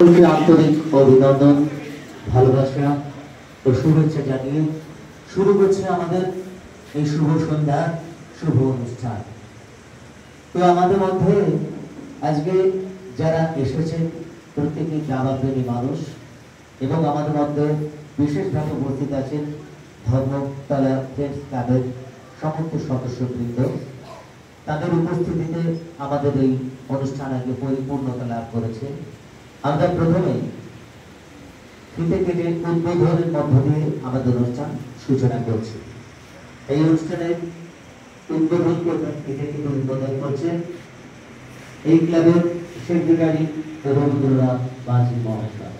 আন্তরিক অভিনন্দন, ভালোবাসা ও শুভেচ্ছা জানিয়ে শুরু করছে আমাদের এই শুভ সন্ধ্যা, শুভ অনুষ্ঠান। তো আমাদের মধ্যে আজকে যারা এসেছেন প্রত্যেকেই দাবাপ্রেমী মানুষ এবং আমাদের মধ্যে বিশেষভাবে উপস্থিত আছেন ধর্মতলা ফ্রেন্ডস ক্লাবের সমস্ত সদস্যবৃন্দ। তাদের উপস্থিতিতে আমাদের এই অনুষ্ঠান আগে পরিপূর্ণতা লাভ করেছে। আমরা প্রথমে ফিতে কেটে উদ্বোধনের মধ্য দিয়ে আমাদের অনুষ্ঠান সূচনা করছি। এই অনুষ্ঠানের উদ্বোধন করবেন, ফিতে কেটে উদ্বোধন করছেন এই ক্লাবের সেক্রেটারি রবীন্দ্রনাথ বাজি মহাশয়।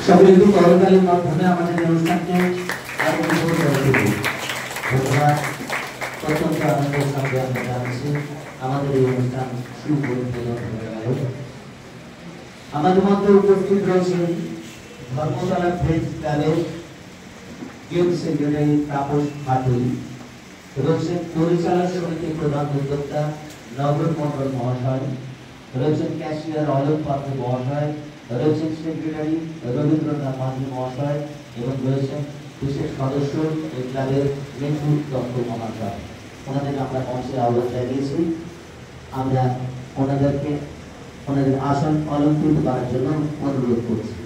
সকলে একটু করতালির মাধ্যমে আমাদের অনুষ্ঠানকে আরো অত্যন্ত আনন্দের সঙ্গে আমরা জানছি আমাদের এই অনুষ্ঠান সুপরিচালনা হয়ে গেল। আমাদের মধ্যে উপস্থিত রয়েছেন ধর্মতলা ফ্রেন্ডস ক্লাবের গেম সেক্রেটারি তাপস হাটুই, রয়েছেন পরিচালক সমিতির প্রধান উদ্যোক্তা নগর মন্ডল মহাশয়, রয়েছেন ক্যাশিয়ার অলোক পাত্র মহাশয়, রয়েছেন সেক্রেটারি রবীন্দ্রনাথ মাঝি মহাশয় এবং রয়েছেন বিশেষ সদস্য এই ক্লাবের মিঠু দত্ত মহাশয়। ওনাদের আমরা মঞ্চে আহ্বান জানিয়েছি। আমরা ওনাদেরকে ওনাদের আসন অলঙ্কৃত করার জন্য অনুরোধ করছি।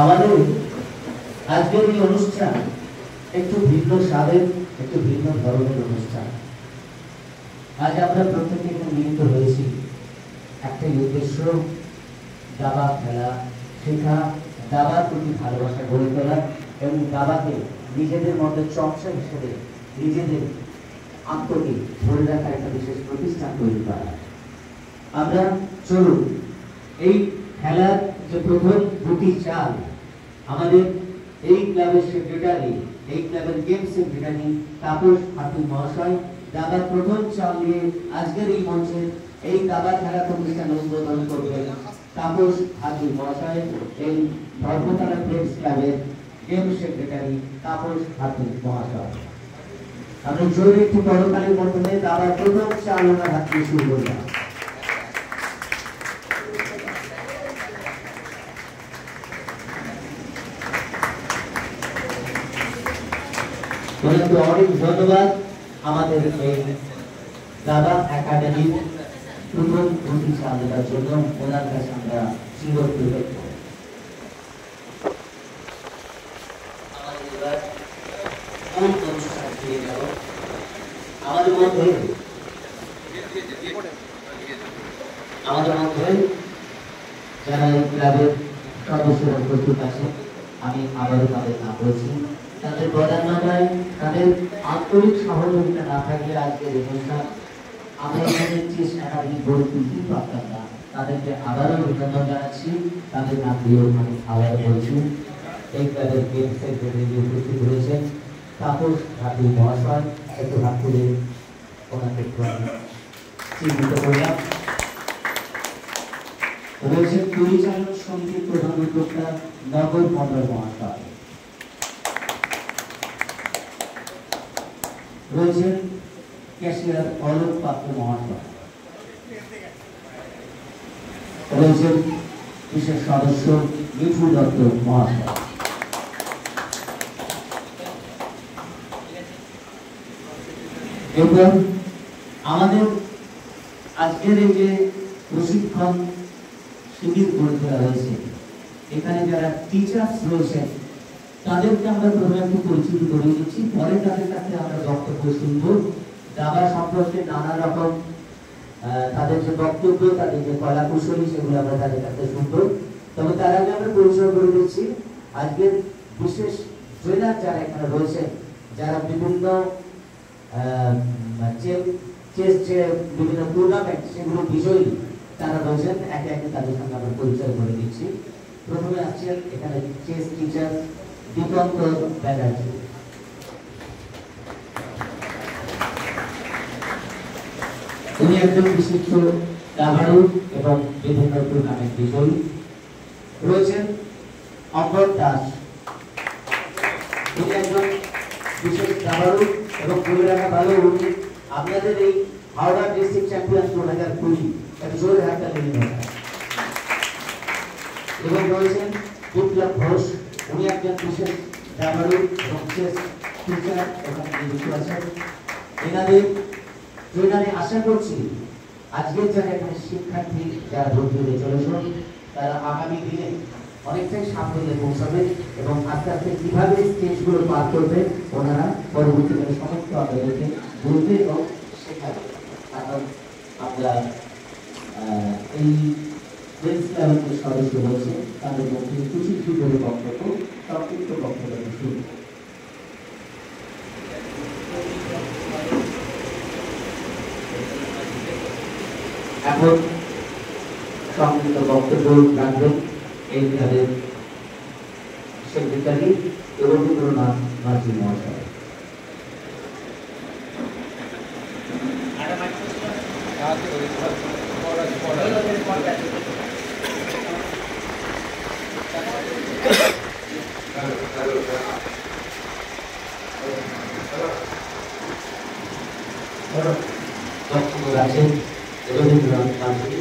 আমাদের আজকের এই অনুষ্ঠান একটু ভিন্ন স্বাদের, একটু ভিন্ন ধরনের অনুষ্ঠান। আজ আমরা প্রত্যেকে এখানে মিলিত হয়েছি একটাই উদ্দেশ্য, দাবা খেলা শেখা, দাবার প্রতি ভালোবাসা গড়ে তোলা এবং দাবাকে নিজেদের মধ্যে চর্চা হিসেবে নিজেদের আত্মকে ধরে রাখার একটা বিশেষ প্রতিষ্ঠান তৈরি করা। আমরা চলুন এই খেলার যে প্রথম দুটি চাল আমাদের এই ক্লাবের সেক্রেটারি, এই ক্লাবের গেম সেক্রেটারি তাপস হাটুই মহাশয় দাবার প্রথম চাল নিয়ে আজকের এই মঞ্চে এই দাবা খেলা প্রতিষ্ঠান উদ্বোধন করবেন। তাপস হাটুই মহাশয় এই ধর্মতলা ফ্রেন্ডস ক্লাবের গেম সেক্রেটারি তাপস হাটুই মহাশয়। আমরা জোরে একটি করতালির মাধ্যমে দাবার প্রথম চাল ওনার হাত দিয়ে শুরু করলাম। অনেক ধন্যবাদ আমাদের এই দাবা একাডেমির প্রথম দুটি চাল দেওয়ার জন্য। ওনার কাছে আমরা চিরকৃতজ্ঞ। আমাদের মধ্যে যারা এই ক্লাবের সদস্যরা উপস্থিত আছে, আমি আবারও তাদের নাম বলছি। তাদের প্রধানমাতায় তাদের আন্তরিক সহযোগিতা না থাকলে আজকের অনুষ্ঠান আমরা এখানে একাডেমি গড়ে তুলতেই পারতাম না। তাদেরকে আবারও অভিনন্দন জানাচ্ছি। তাদের নাম দিয়েও আমি আবার বলছি। এই ক্লাবের গেম সেক্রেটারি উপস্থিত রয়েছেন তাপস হাটুই মহাশয়। একটু হাত তুলে ওনাকে চিহ্নিত করলাম। রয়েছেন পরিচালক সমিতির প্রধান উদ্যোক্তা নগর মন্ডল মহাশয়, রয়েছেন ক্যাশিয়ার অলোক পাত্র মহাশয়, রয়েছেন বিশেষ সদস্য মিঠু দত্ত মহাশয়। এবং আমাদের আজকের এই যে প্রশিক্ষণ শিবির গড়ে তোলা হয়েছে, এখানে যারা টিচার্স রয়েছেন তাদেরকে আমরা প্রথমে একটু পরিচিত করে দিচ্ছি, পরে তাদের কাছে আমরা বক্তব্য শুনব। দাবা সম্পর্কে নানা রকম তাদের যে বক্তব্য, তাদের যে কলা কৌশলী, সেগুলো আমরা তাদের কাছে শুনব। তবে তার আগে আমরা পরিচয় করে দিচ্ছি আজকের বিশেষ ট্রেনার যারা এখানে রয়েছেন, যারা বিভিন্ন বিভিন্ন টুর্নামেন্ট সেগুলো বিজয়ী তারা রয়েছেন। একে একে তাদের সঙ্গে আমরা পরিচয় করে দিচ্ছি। প্রথমে আসছেন এখানে চেস টিচার দীপঙ্কর ব্যানার্জি। উনি একজন বিশিষ্ট দাবাড়ু এবং বিভিন্ন টুর্নামেন্ট বিজয়ী রয়েছেন। অমর দাস, উনি একজন বিশেষ দাবাড়ু এবং বলে রাখা ভালো, উনি আপনাদের এই হাওড়া ডিস্ট্রিক্ট চ্যাম্পিয়ন 2020 এক জোরে হাতটা নিয়ে নেন। এবং রয়েছেন বিপ্লব ঘোষ, উনি একজন বিশেষ দাবাড়ু এবং চেস টিচার এখানে নিযুক্ত আছেন। এনাদের ট্রেনারে আশা করছি আজকের যারা এখানে শিক্ষার্থী যারা ভর্তি হতে চলেছেন তারা আগামী দিনে অনেকটাই সাফল্যে পৌঁছাবে এবং আস্তে আস্তে কিভাবে স্টেজগুলো পার করবে ওনারা পরবর্তীকালে সমস্ত আপনাদেরকে বলবে এবং শেখাবে। কারণ আমরা এই প্রেস ক্লাবের সদস্য রয়েছে তাদের মধ্যে কিছু কিছু করে বক্তব্য সংক্ষিপ্ত বক্তব্য শুরু। এখন সংক্ষিপ্ত বক্তব্য রাখবেন এই ক্লাবের সেক্রেটারি রবীন্দ্রনাথ মাঝি মহাশয়। বক্তব্য রাখছেন রবীন্দ্রনাথ মাঝি।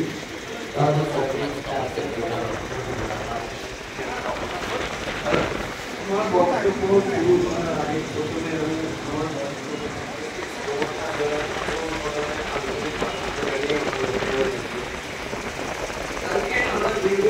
আমার বক্তব্য শুরু করার আগে প্রথমে আমরা দীর্ঘ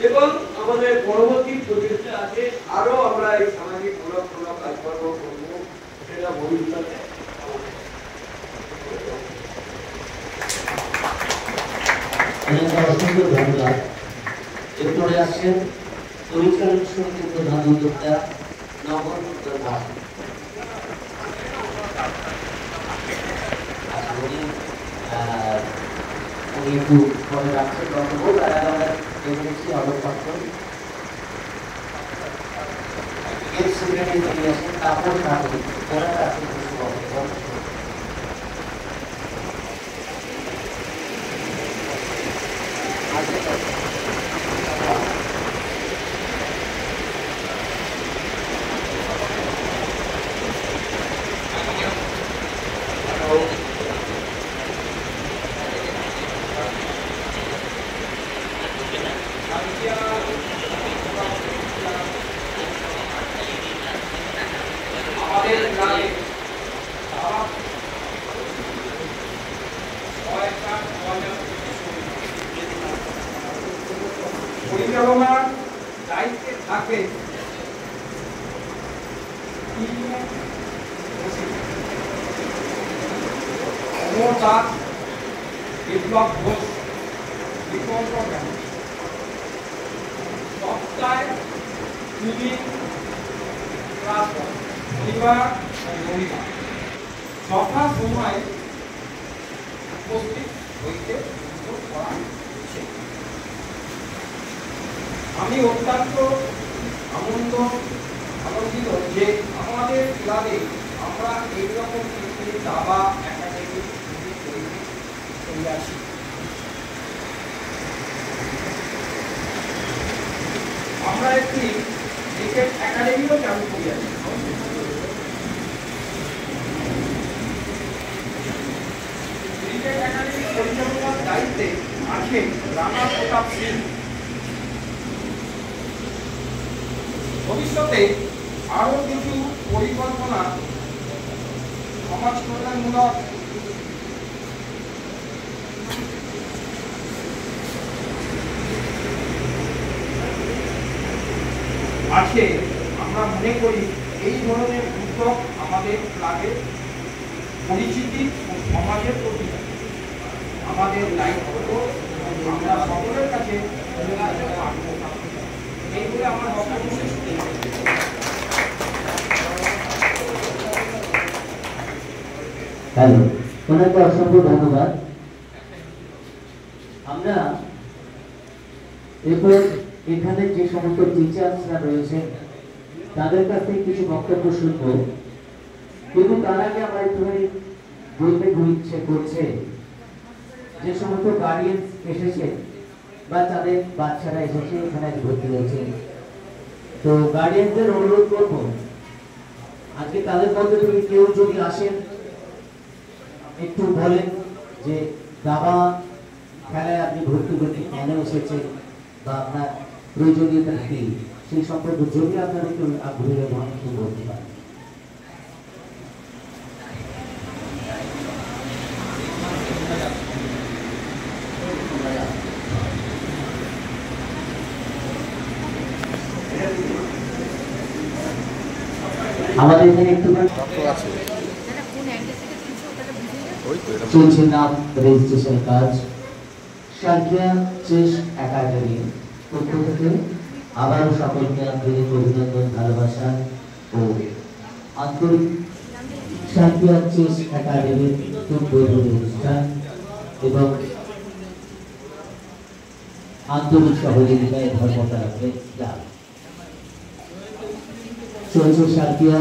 এবং আমাদের পরবর্তী প্রচেষ্টা আছে আরো আমরা এই সামাজিক মূলক কাজকর্ম করব, সেটা ভবিষ্যতে। অসংখ্য ধন্যবাদ। এরপরে আসছেন পরিচালন সমিতির প্রধান উদ্যোক্তা নগর প্রধান। উনি একটু পরে রাখছেন বক্তব্য, তার আগে আমরা দেখেছি অবপত্র গেট সেক্রেটারি তিনি আছেন তাপস ঠাকুর, ওনার কাছে কিছু বক্তব্য। পরিচালনার দায়িত্বে থাকে অমর দাস, বিপ্লব ঘোষ, বিকল্প জ্ঞান। সপ্তাহে দুদিন ক্লাস হয়, শনিবার আর রবিবার। যথা সময় উপস্থিত হইতে করা হচ্ছে। আমি অত্যন্ত আনন্দিত যে আমাদের ক্লাবে আমরা এইরকম একটি দাবা একাডেমি তৈরি আছি। আমরা একটি ক্রিকেট একাডেমিও চালু করি আছি। ক্রিকেট একাডেমি পরিচালনার দায়িত্বে আছে রানা প্রতাপ সিং। ভবিষ্যতে আরো কিছু পরিকল্পনা সমাজ কল্যাণমূলক আছে, আমরা মনে করি এই ধরনের উদ্যোগ আমাদের ক্লাবের পরিচিতি ও সমাজের প্রতি আমাদের দায়িত্ব। আমরা সকলের কাছে এই বলে আমার বক্তব্য শেষ করছি। হ্যালো, ওনাকে অসংখ্য ধন্যবাদ। আমরা এরপর এখানে যে সমস্ত টিচার্সরা রয়েছে তাদের কাছ থেকে কিছু বক্তব্য শুনবো, কিন্তু তার আগে আমার একটুখানি বলতে ইচ্ছে করছে যে সমস্ত গার্ডিয়ান এসেছে বা তাদের বাচ্চারা এসেছে এখানে ভর্তি হয়েছে, তো গার্ডিয়ানদের অনুরোধ করবো আজকে তাদের মধ্যে থেকে কেউ যদি আসেন একটু বলেন যে দাবা খেলায় আপনি ভর্তি করতে কেন এসেছে বা আপনার প্রয়োজনীয়তা কি, সেই সম্পর্কে যদি আপনারা একটু আগ্রহী এবং একটু বলতে পারেন। আমাদের এখানে একটু চলছে নাম রেজিস্ট্রেশন কাজ। সার্কিয়া চেস একাডেমি পক্ষ থেকে আবারও সকলকে আন্তরিক অভিনন্দন, ভালোবাসা ও আন্তরিক সার্কিয়া চেস একাডেমির উদ্বোধনী অনুষ্ঠান এবং আন্তরিক সহযোগিতায় ধর্মতলা ক্লাব চলছে। সার্কিয়া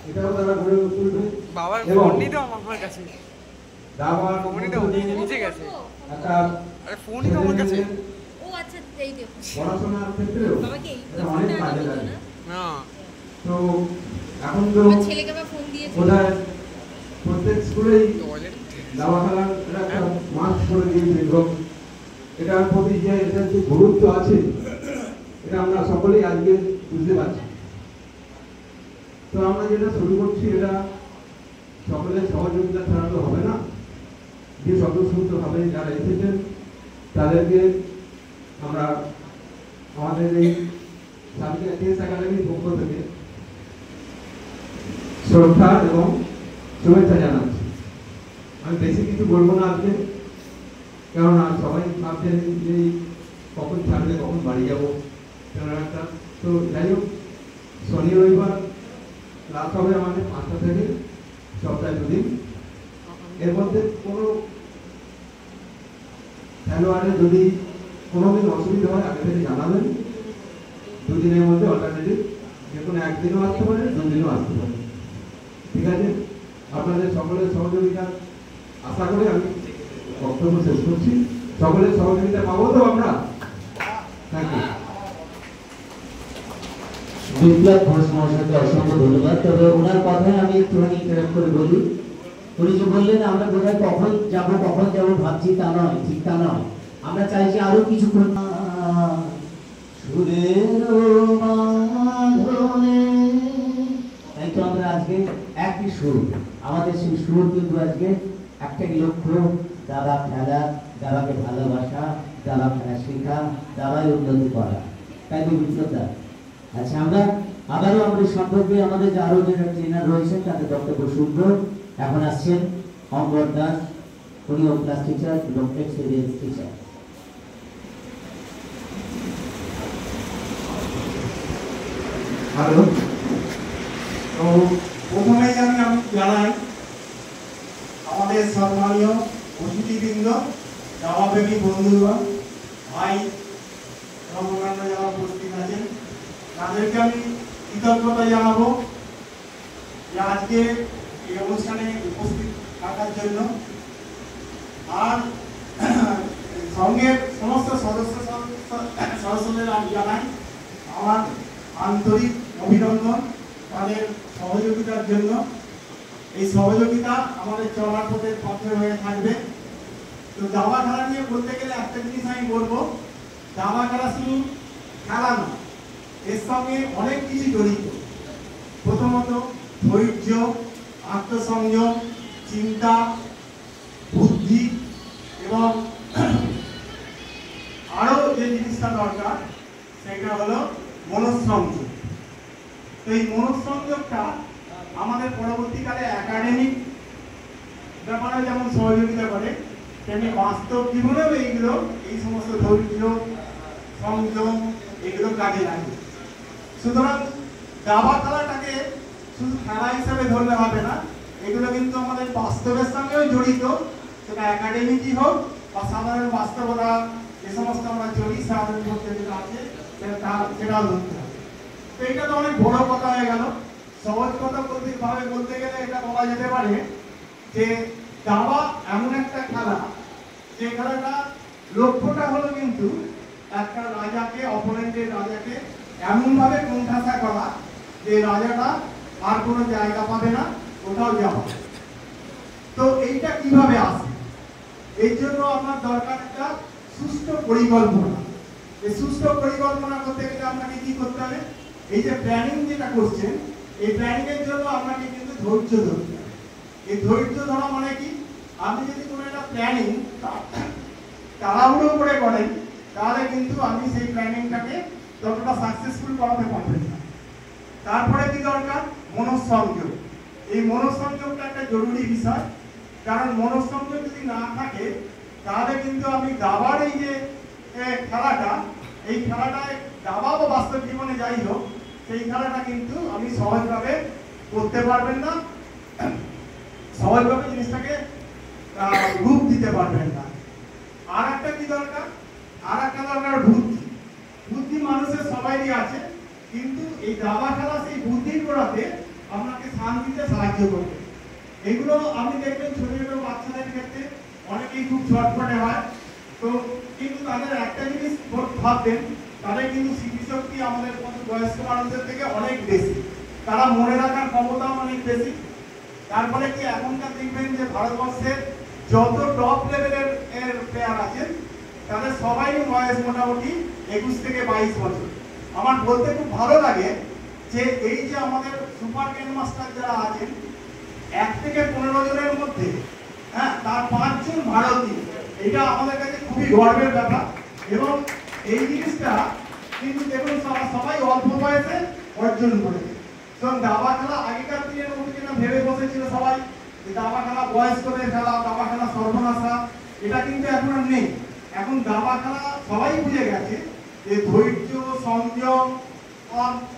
এটাও তারা গড়ে তুলবে। বাবার এবং ফোনই তো আমার কাছে, দাবার ফোনই তো নিচে গেছে, একটা আরে ফোনই তো আমার কাছে। ও আচ্ছা, এই দেখো পড়াশোনার ক্ষেত্রেও বাবাকে এই এটা অনেক কাজে লাগে। না তো এখন তো আমার ছেলেকে আবার ফোন দিয়েছে। বোধহয় প্রত্যেক স্কুলেই টয়লেট দাবা খেলার একটা মাঠ করে দিয়েছে এবং এটার প্রতি যে এটার যে গুরুত্ব আছে এটা আমরা সকলেই আজকে বুঝতে পারছি। তো আমরা যেটা শুরু করছি এটা সকলের সহযোগিতা ছাড়া তো হবে না। যে স্বতঃস্ফূর্তভাবে যারা এসেছেন তাদেরকে আমরা আমাদের এই সার্কিয়া চেস একাডেমির পক্ষ থেকে শ্রদ্ধা এবং শুভেচ্ছা জানাচ্ছি। আমি বেশি কিছু বলবো না আজকে, কেননা সবাই ভাবছেন যে কখন ছাড়লে কখন বাড়ি যাবো একটা। তো যাই হোক, শনি রবিবার ক্লাস হবে আমাদের 5টা থেকে সপ্তাহে 2 দিন। এর মধ্যে কোনো খেলোয়াড়ের যদি কোনোদিন অসুবিধা হয় আগে থেকে জানাবেন। 2 দিনের মধ্যে অল্টারনেটিভ যে কোনো একদিনও আসতে পারে, 2 দিনও আসতে পারে। ঠিক আছে, আপনাদের সকলের সহযোগিতা আশা করে আমি বক্তব্য শেষ করছি। সকলের সহযোগিতা পাবো তো আমরা? Thank you. বিপ্লব ঘোষ মহাশয়কে অসংখ্য ধন্যবাদ। তবে ওনার কথায় আমি একটুখানি ইন্টারাপ্ট করে বলি। উনি যে বললেন আমরা বোধহয় কখন যাবো ভাবছি, তা নয়, ঠিক তা নয়। আমরা চাইছি আরো কিছুক্ষণ তাই তো আমরা আজকে একই সুর, আমাদের সেই সুর কিন্তু আজকে একটাই লক্ষ্য, দাবা খেলা, দাবাকে ভালোবাসা, দাবা খেলা শেখা, দাবায় উন্নতি করা। তাই তো বিপ্লবদা। আচ্ছা, আমরা আবারও আমাদের সম্পর্কে আমাদের যে আরো যারা ট্রেনার রয়েছেন তাদের বক্তব্য শুনব। এখন আসছেন অঙ্গর দাস, উনিও ক্লাস টিচার এবং এক্সপিরিয়েন্স টিচার। হ্যালো, তো প্রথমেই আমি জানাই আমাদের সম্মানীয় অতিথিবৃন্দ, দাবাপ্রেমী বন্ধুগণ, ভাই এবং অন্যান্য যারা উপস্থিত আছেন তাদেরকে আমি কৃতজ্ঞতা জানাবো যে আজকে এই অনুষ্ঠানে উপস্থিত থাকার জন্য। আর সঙ্গের সমস্ত সদস্যদের আমি জানাই আমার আন্তরিক অভিনন্দন তাদের সহযোগিতার জন্য। এই সহযোগিতা আমাদের চলার পথে পথে হয়ে থাকবে। তো দাবা খেলা নিয়ে বলতে গেলে একটা জিনিস আমি বলবো, দাবা খেলা শুধু খেলা নয়, এর সঙ্গে অনেক কিছু জড়িত। প্রথমত ধৈর্য, আত্মসংযম, চিন্তা, বুদ্ধি এবং আরো যে জিনিসটা দরকার সেটা হলো মনঃসংযোগ। তো এই মনঃসংযোগটা আমাদের পরবর্তীকালে একাডেমিক ব্যাপারে যেমন সহযোগিতা করে, তেমনি বাস্তব জীবনেও এইগুলো, এই সমস্ত ধৈর্য সংযম এগুলো কাজে লাগে। সুতরাং দাবা খেলাটাকে শুধু খেলা হিসাবে ধরলে হবে না, এগুলো কিন্তু আমাদের বাস্তবের সঙ্গেও জড়িত, সেটা একাডেমিকই হোক বা সাধারণ বাস্তবতা যে সমস্ত আমরা চলি সাধারণ মধ্যে যেটা আছে সেটাও ধরতে হবে। তো এটা তো অনেক বড় কথা হয়ে গেল। সহজ কথা বলতে গেলে এটা বলা যেতে পারে যে দাবা এমন একটা খেলা, যে খেলাটা লক্ষ্যটা হলো কিন্তু একটা রাজাকে, অপোনেন্টের রাজাকে এমন ভাবে কোণঠাসা করা যে রাজাটা আর কোনো জায়গা পাবে না, কোথাও যাওয়া। তো এইটা কিভাবে আসে? এর জন্য আপনার দরকার একটা সুষ্ঠু পরিকল্পনা। এই সুষ্ঠু পরিকল্পনা করতে গেলে আপনাকে কি করতে হবে? এই যে প্ল্যানিং যেটা করছেন, এই প্ল্যানিং এর জন্য আপনাকে কিন্তু ধৈর্য ধরতে হবে। এই ধৈর্য ধরা মানে কি? আপনি যদি কোনো একটা প্ল্যানিং তাড়াহুড়ো করে করেন, তাহলে কিন্তু আপনি সেই প্ল্যানিংটাকে ততটা সাকসেসফুল করাতে পারবেন না। তারপরে কি দরকার? মনঃসংযোগ। এই মনঃসংযোগটা একটা জরুরি বিষয়, কারণ মনঃসংযোগ যদি না থাকে তাহলে কিন্তু আমি দাবার এই যে খেলাটা, এই খেলাটায় দাবা বা বাস্তব জীবনে যাই হোক, সেই খেলাটা কিন্তু আমি সহজভাবে করতে পারবেন না, সহজভাবে জিনিসটাকে রূপ দিতে পারবেন না। আর একটা কি দরকার? আর একটা দরকার বুদ্ধি। বুদ্ধি মানুষের সবারই আছে, কিন্তু এই দাবা খেলা সেই বুদ্ধির গোড়াতে আপনাকে শান্তিতে সাহায্য করবে। এগুলো আপনি দেখবেন ছোট ছোট বাচ্চাদের ক্ষেত্রে অনেকেই খুব ছটফটে হয়, তো কিন্তু তাদের একটা জিনিস ভাববেন, তাদের কিন্তু স্মৃতিশক্তি আমাদের মতো বয়স্ক মানুষদের থেকে অনেক বেশি, তারা মনে রাখার ক্ষমতাও অনেক বেশি। তারপরে কি এখনকার দেখবেন যে ভারতবর্ষের যত টপ লেভেলের প্লেয়ার আছেন তাদের সবাই বয়স মোটামুটি 21 থেকে 22 বছর। আমার বলতে খুব ভালো লাগে যে এই যে আমাদের সুপার গ্র্যান্ড মাস্টার যারা আছেন 1 থেকে 15 জনের মধ্যে, হ্যাঁ, তার 5 জন ভারতীয়। এটা আমাদের কাছে খুবই গর্বের ব্যাপার। এবং এই জিনিসটা কিন্তু দেখুন সবাই অল্প বয়সে অর্জন করেছে। কারণ দাবা খেলা আগেকার দিনের মধ্যে যেটা ভেবে বসেছিল সবাই যে দাবা খেলা বয়স্কদের খেলা, দাবা খেলা সর্বনাশা, এটা কিন্তু এখন আর নেই। এখন দাবা খেলা সবাই বুঝে গেছে যে ধৈর্য, সংযম,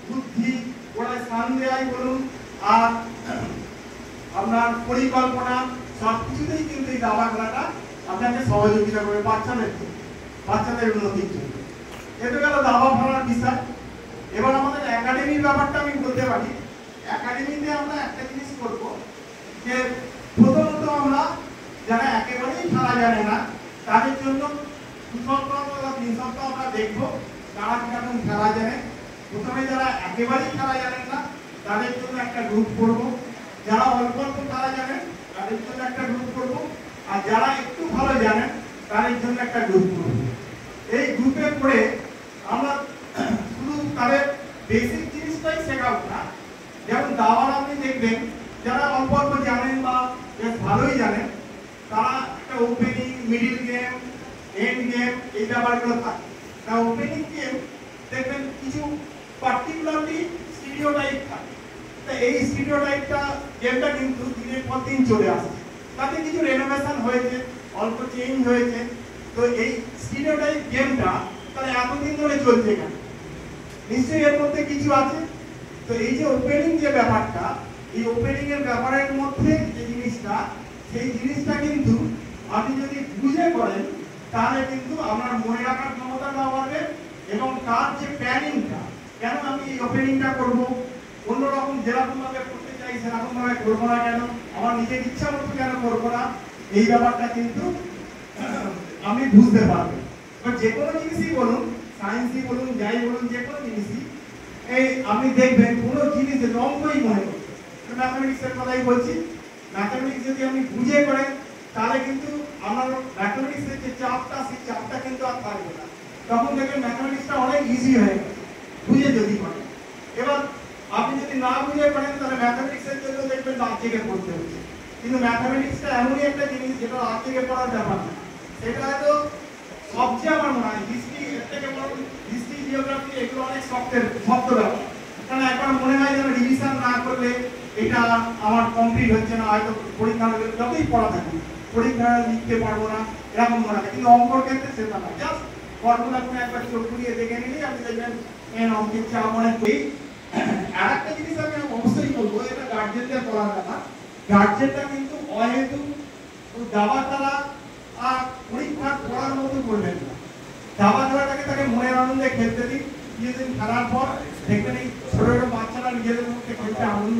বুদ্ধি, ওটায় স্থান দেওয়াই বলুন, আর আপনার পরিকল্পনা, সবকিছুতেই কিন্তু এই দাবা খেলাটা আপনাকে সহযোগিতা করে বাচ্চাদের উন্নতির জন্য। এটা গেল দাবা খেলার বিষয়। এবার আমাদের একাডেমির ব্যাপারটা আমি বলতে পারি। একাডেমিতে আমরা একটা জিনিস করব যে প্রথমত আমরা যারা একেবারেই খেলা জানে না তাদের জন্য 2 সপ্তাহ বা 3 সপ্তাহ আমরা দেখবো তারা কেমন খেলা জানে। প্রথমে যারা একেবারেই খেলা জানেন না তাদের জন্য একটা গ্রুপ করব, যারা অল্প অল্প খেলা জানেন তাদের জন্য একটা গ্রুপ করব, আর যারা একটু ভালো জানেন তাদের জন্য একটা গ্রুপ করব। এই গ্রুপে করে আমরা শুধু তাদের বেসিক জিনিসটাই শেখাবো না। যেমন দাবার আপনি দেখবেন যারা অল্প অল্প জানেন বা বেশ ভালোই জানেন, তারা একটা opening, middle game, end game এই ব্যাপারগুলো থাকে। তা ওপেনিং গেম দেখবেন কিছু পার্টিকুলারলি স্টিরিওটাইপ থাকে। তা এই স্টিরিওটাইপটা গেমটা কিন্তু দিনের পর দিন চলে আসছে, তাতে কিছু রেনোভেশন হয়েছে, অল্প চেঞ্জ হয়েছে। তো এই স্টিরিওটাইপ গেমটা তাহলে এতদিন ধরে চলছে কেন? নিশ্চয়ই এর মধ্যে কিছু আছে। তো এই যে ওপেনিং যে ব্যাপারটা, এই ওপেনিং এর ব্যাপারের মধ্যে যে জিনিসটা, সেই জিনিসটা কিন্তু আপনি যদি বুঝে করেন তাহলে কিন্তু আপনার মনে রাখার ক্ষমতাটাও বাড়বে এবং তার যে প্ল্যানিংটা, কেন আমি এই ওপেনিংটা করবো, অন্যরকম যেরকম ভাবে করতে চাই সেরকম ভাবে করবো না কেন, আমার নিজের ইচ্ছা মতো কেন করবো না, এই ব্যাপারটা কিন্তু আপনি বুঝতে পারবেন। যে কোনো জিনিসই বলুন, সায়েন্সই বলুন, যাই বলুন, যে কোনো জিনিসই এই আপনি দেখবেন কোনো জিনিস অঙ্কই মনে করছে। ম্যাথমেটিক্সের কথাই বলছি, ম্যাথমেটিক্স যদি আপনি বুঝে করেন তাহলে কিন্তু আমার ম্যাথমেটিক্সের যে চাপটা, সেই চাপটা কিন্তু আর থাকবে না। তখন দেখবেন ম্যাথমেটিক্সটা অনেক ইজি হয়ে গেছে বুঝে যদি করেন। এবার আপনি যদি না বুঝে করেন তাহলে ম্যাথমেটিক্সের জন্য দেখবেন রাত জেগে পড়তে হচ্ছে। কিন্তু ম্যাথমেটিক্সটা এমনই একটা জিনিস যেটা রাত জেগে পড়ার ব্যাপার না। সেটা হয়তো সবচেয়ে আমার মনে হয় হিস্ট্রি এর থেকে বড়, হিস্ট্রি, জিওগ্রাফি এগুলো অনেক শক্তের শব্দ ব্যবহার, কারণ একবার মনে হয় যেন রিভিশন না করলে এটা আমার কমপ্লিট হচ্ছে না, হয়তো পরীক্ষা যতই পড়া থাকে পরীক্ষা লিখতে পারবো না, এরকম মনে হয়। কিন্তু অঙ্কর ক্ষেত্রে সেটা না, জাস্ট ফর্মুলা করে একবার চোখ ঘুরিয়ে দেখে নিলেই আপনি দেখবেন অঙ্কের চাপ অনেক বেশি। আর একটা জিনিস আমি অবশ্যই বলবো, এটা গার্জেনদের বলার কথা, গার্জেনটা কিন্তু অহেতু দাবা খেলা আর পরীক্ষার পড়ার মতো করবেন না। দাবা খেলাটাকে তাকে মনের আনন্দে খেলতে দিন, কিছুদিন খেলার পর দেখবেন এই ছোট ছোট বাচ্চারা নিজেদের মধ্যে খেলতে আনন্দ